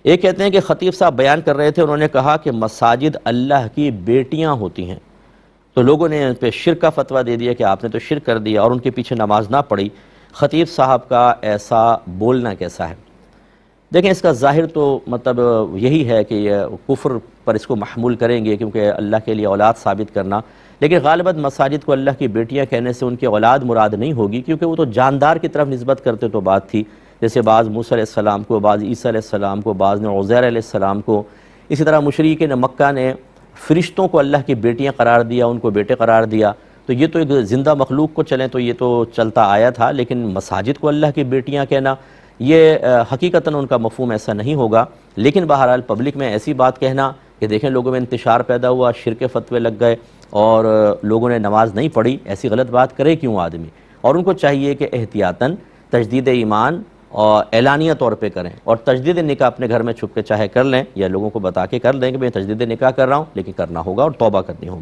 ایک کہتے ہیں کہ خطیب صاحب بیان کر رہے تھے، انہوں نے کہا کہ مساجد اللہ کی بیٹیاں ہوتی ہیں، تو لوگوں نے ان پہ شرک کا فتویٰ دے دیا کہ آپ نے تو شرک کر دیا اور ان کے پیچھے نماز نہ پڑھی۔ خطیب صاحب کا ایسا بولنا کیسا ہے؟ دیکھیں، اس کا ظاہر تو مطلب یہی ہے کہ یہ کفر پر اس کو محمول کریں گے، کیونکہ اللہ کے لیے اولاد ثابت کرنا، لیکن غالباً مساجد کو اللہ کی بیٹیاں کہنے سے ان کی اولاد مراد نہیں ہوگی، کیونکہ وہ تو جاندار کی طرف نسبت کرتے تو بات تھی، جیسے بعض موسیٰ علیہ السلام کو، بعض عیسیٰ علیہ السلام کو، بعض نے عزیر علیہ السلام کو، اسی طرح مشرکین مکہ نے فرشتوں کو اللہ کی بیٹیاں قرار دیا، ان کو بیٹے قرار دیا، تو یہ تو ایک زندہ مخلوق کو چلیں تو یہ تو چلتا آیا تھا، لیکن مساجد کو اللہ کی بیٹیاں کہنا یہ حقیقتاً ان کا مفہوم ایسا نہیں ہوگا۔ لیکن بہرحال پبلک میں ایسی بات کہنا کہ دیکھیں لوگوں میں انتشار پیدا ہوا، شرک فتوے لگ گئے اور لوگوں نے نماز نہیں پڑھی، ایسی غلط بات کرے کیوں آدمی؟ اور ان کو چاہیے کہ احتیاطاً تجدید ایمان اور اعلانیہ طور پہ کریں، اور تجدید نکاح اپنے گھر میں چھپ کے چاہے کر لیں یا لوگوں کو بتا کے کر لیں کہ میں تجدید نکاح کر رہا ہوں، لیکن کرنا ہوگا اور توبہ کرنی ہوگی۔